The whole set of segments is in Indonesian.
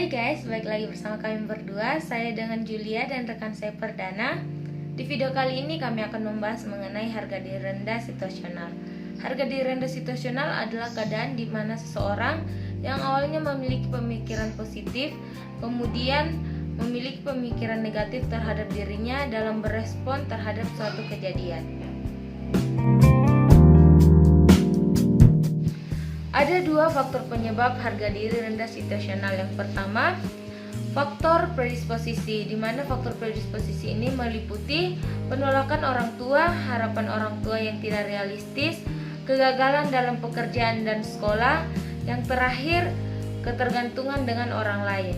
guys, balik lagi bersama kami berdua. Saya dengan Julia dan rekan saya Perdana. Di video kali ini kami akan membahas mengenai harga diri rendah situasional. Harga diri rendah situasional adalah keadaan di mana seseorang yang awalnya memiliki pemikiran positif, kemudian memiliki pemikiran negatif terhadap dirinya dalam berespon terhadap suatu kejadian. Ada dua faktor penyebab harga diri rendah situasional. Yang pertama, faktor predisposisi, di mana faktor predisposisi ini meliputi penolakan orang tua, harapan orang tua yang tidak realistis, kegagalan dalam pekerjaan dan sekolah, yang terakhir, ketergantungan dengan orang lain.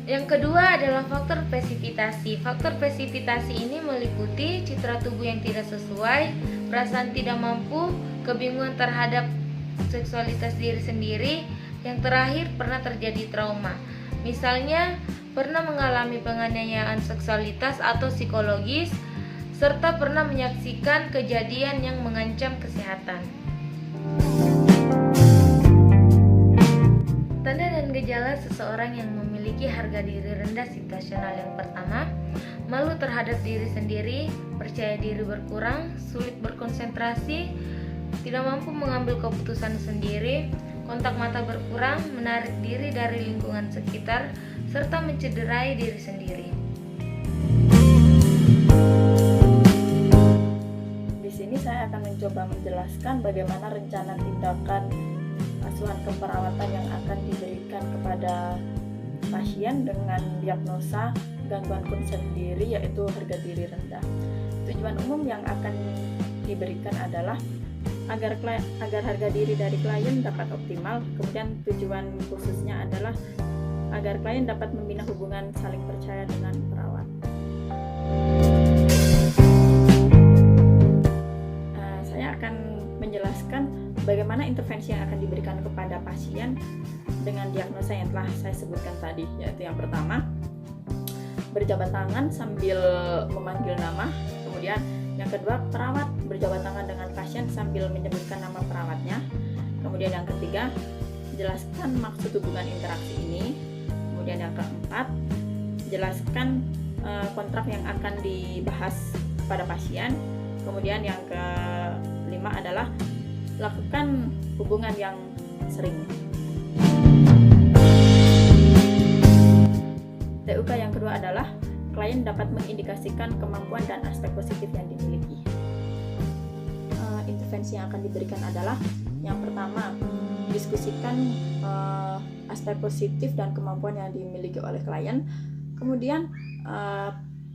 Yang kedua adalah faktor presipitasi. Faktor presipitasi ini meliputi citra tubuh yang tidak sesuai, perasaan tidak mampu, kebingungan terhadap seksualitas diri sendiri, yang terakhir pernah terjadi trauma. Misalnya, pernah mengalami penganiayaan seksualitas atau psikologis, serta pernah menyaksikan kejadian yang mengancam kesehatan. Tanda dan gejala seseorang yang memiliki harga diri rendah situasional. Yang pertama, malu terhadap diri sendiri, percaya diri berkurang, sulit berkonsentrasi, tidak mampu mengambil keputusan sendiri, kontak mata berkurang, menarik diri dari lingkungan sekitar, serta mencederai diri sendiri. Di sini saya akan mencoba menjelaskan bagaimana rencana tindakan asuhan keperawatan yang akan diberikan kepada pasien dengan diagnosa gangguan konsep diri, yaitu harga diri rendah. Tujuan umum yang akan diberikan adalah agar harga diri dari klien dapat optimal. Kemudian tujuan khususnya adalah agar klien dapat membina hubungan saling percaya dengan perawat. Saya akan menjelaskan bagaimana intervensi yang akan diberikan kepada pasien dengan diagnosa yang telah saya sebutkan tadi, yaitu yang pertama, berjabat tangan sambil memanggil nama. Kemudian yang kedua, perawat berjabat tangan dengan pasien sambil menyebutkan nama perawatnya. Kemudian yang ketiga, jelaskan maksud hubungan interaksi ini. Kemudian yang keempat, jelaskan kontrak yang akan dibahas pada pasien. Kemudian yang kelima adalah lakukan hubungan yang sering. TUK yang kedua adalah klien dapat mengindikasikan kemampuan dan aspek positif yang dimiliki. Intervensi yang akan diberikan adalah yang pertama, diskusikan aspek positif dan kemampuan yang dimiliki oleh klien. Kemudian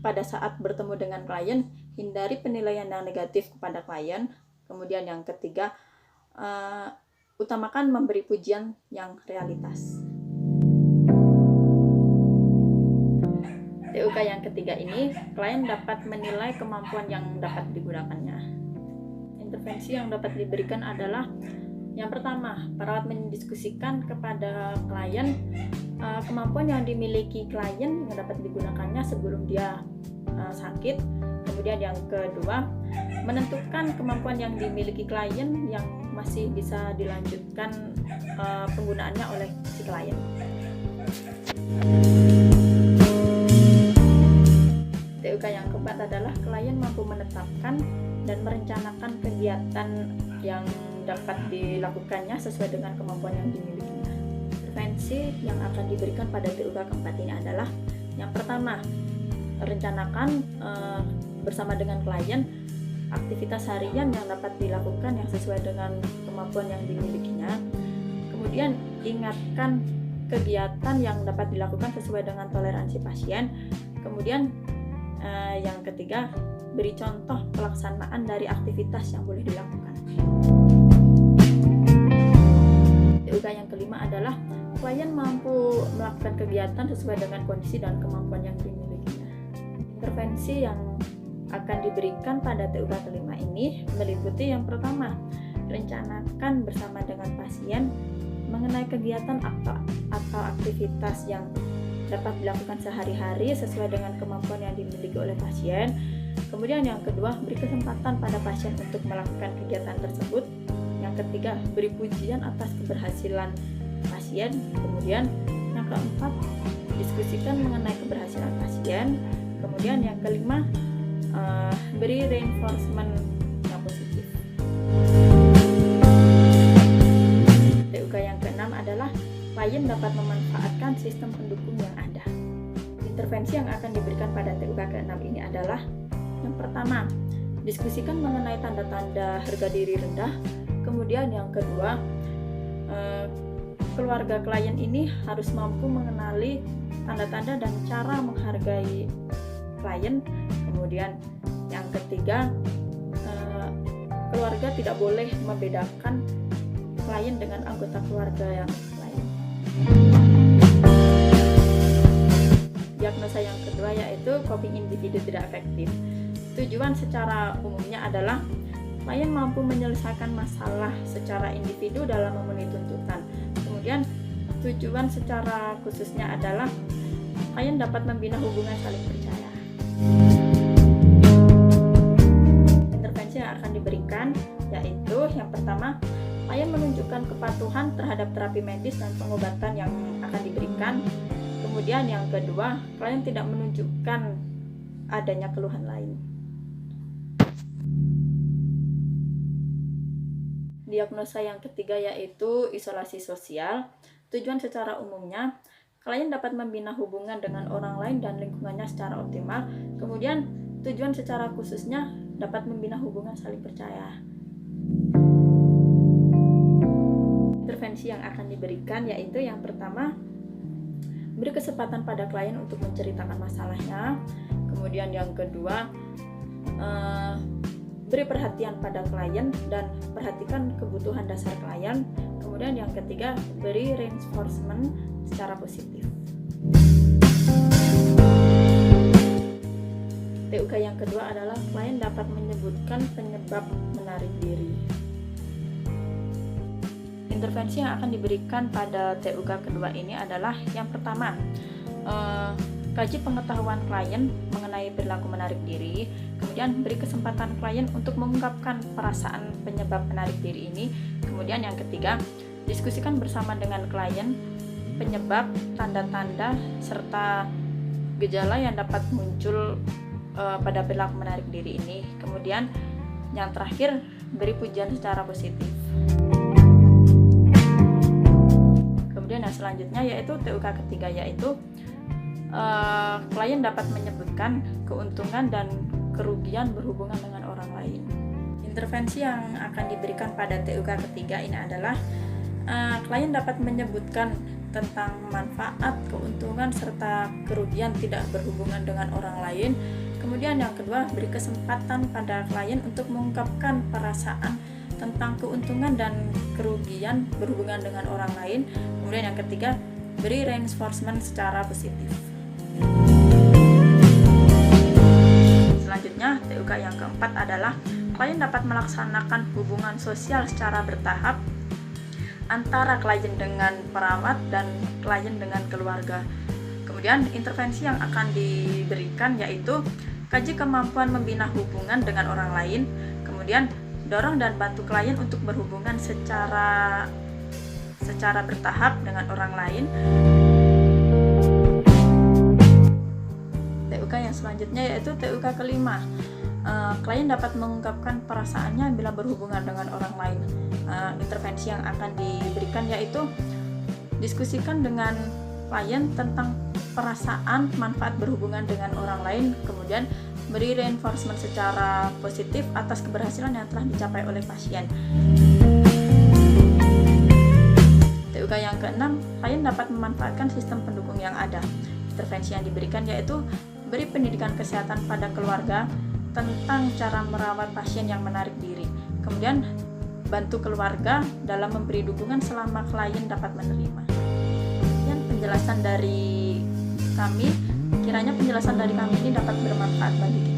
pada saat bertemu dengan klien, hindari penilaian yang negatif kepada klien. Kemudian yang ketiga, utamakan memberi pujian yang realitas. TUK yang ketiga ini, klien dapat menilai kemampuan yang dapat digunakannya. Intervensi yang dapat diberikan adalah yang pertama, perawat mendiskusikan kepada klien kemampuan yang dimiliki klien yang dapat digunakannya sebelum dia sakit. Kemudian yang kedua, menentukan kemampuan yang dimiliki klien yang masih bisa dilanjutkan penggunaannya oleh si klien. TUK yang keempat adalah klien mampu menetapkan dan merencanakan kegiatan yang dapat dilakukannya sesuai dengan kemampuan yang dimilikinya. Intervensi yang akan diberikan pada TUK keempat ini adalah yang pertama, rencanakan bersama dengan klien aktivitas harian yang dapat dilakukan yang sesuai dengan kemampuan yang dimilikinya. Kemudian ingatkan kegiatan yang dapat dilakukan sesuai dengan toleransi pasien. Kemudian yang ketiga, beri contoh pelaksanaan dari aktivitas yang boleh dilakukan. TUK yang kelima adalah klien mampu melakukan kegiatan sesuai dengan kondisi dan kemampuan yang dimilikinya. Intervensi yang akan diberikan pada TUK kelima ini meliputi yang pertama, rencanakan bersama dengan pasien mengenai kegiatan atau aktivitas yang dapat dilakukan sehari-hari sesuai dengan kemampuan yang dimiliki oleh pasien. Kemudian yang kedua, beri kesempatan pada pasien untuk melakukan kegiatan tersebut. Yang ketiga, beri pujian atas keberhasilan pasien. pasien. Kemudian yang keempat, diskusikan mengenai keberhasilan pasien. Kemudian yang kelima, beri reinforcement yang positif. TUK yang keenam adalah klien dapat memanfaatkan sistem pendukung yang ada. Intervensi yang akan diberikan pada TUK ke-6 ini adalah yang pertama, diskusikan mengenai tanda-tanda harga diri rendah. Kemudian yang kedua, keluarga klien ini harus mampu mengenali tanda-tanda dan cara menghargai klien. Kemudian yang ketiga, keluarga tidak boleh membedakan klien dengan anggota keluarga yang lain. Diagnosa yang kedua yaitu coping individu tidak efektif. Tujuan secara umumnya adalah klien mampu menyelesaikan masalah secara individu dalam memenuhi tuntutan. Kemudian tujuan secara khususnya adalah klien dapat membina hubungan saling percaya. Intervensi yang akan diberikan yaitu yang pertama, klien menunjukkan kepatuhan terhadap terapi medis dan pengobatan yang akan diberikan. Kemudian yang kedua, klien tidak menunjukkan adanya keluhan lain. Diagnosa yang ketiga yaitu isolasi sosial. Tujuan secara umumnya, klien dapat membina hubungan dengan orang lain dan lingkungannya secara optimal. Kemudian tujuan secara khususnya dapat membina hubungan saling percaya. Intervensi yang akan diberikan yaitu yang pertama, beri kesempatan pada klien untuk menceritakan masalahnya. Kemudian yang kedua, beri perhatian pada klien dan perhatikan kebutuhan dasar klien. Kemudian yang ketiga, beri reinforcement secara positif. TUK yang kedua adalah klien dapat menyebutkan penyebab menarik diri. Intervensi yang akan diberikan pada TUK kedua ini adalah yang pertama, kaji pengetahuan klien mengenai perilaku menarik diri. Kemudian beri kesempatan klien untuk mengungkapkan perasaan penyebab menarik diri ini. Kemudian yang ketiga, diskusikan bersama dengan klien penyebab, tanda-tanda, serta gejala yang dapat muncul pada perilaku menarik diri ini. Kemudian yang terakhir, beri pujian secara positif. Kemudian yang selanjutnya yaitu TUK ketiga yaitu klien dapat menyebutkan keuntungan dan kerugian berhubungan dengan orang lain. Intervensi yang akan diberikan pada TUK ketiga ini adalah klien dapat menyebutkan tentang manfaat, keuntungan, serta kerugian tidak berhubungan dengan orang lain. Kemudian yang kedua, beri kesempatan pada klien untuk mengungkapkan perasaan tentang keuntungan dan kerugian berhubungan dengan orang lain. Kemudian yang ketiga, beri reinforcement secara positif. Selanjutnya, TUK yang keempat adalah klien dapat melaksanakan hubungan sosial secara bertahap antara klien dengan perawat dan klien dengan keluarga. Kemudian intervensi yang akan diberikan yaitu kaji kemampuan membina hubungan dengan orang lain. Kemudian dorong dan bantu klien untuk berhubungan secara bertahap dengan orang lain. TUK yang selanjutnya yaitu TUK kelima. Klien dapat mengungkapkan perasaannya bila berhubungan dengan orang lain. Intervensi yang akan diberikan yaitu diskusikan dengan klien tentang perasaan manfaat berhubungan dengan orang lain, kemudian beri reinforcement secara positif atas keberhasilan yang telah dicapai oleh pasien. TUK yang keenam, klien dapat memanfaatkan sistem pendukung yang ada. Intervensi yang diberikan yaitu beri pendidikan kesehatan pada keluarga tentang cara merawat pasien yang menarik diri. Kemudian bantu keluarga dalam memberi dukungan selama klien dapat menerima. Sekian penjelasan dari kami. Kiranya penjelasan dari kami ini dapat bermanfaat bagi kita.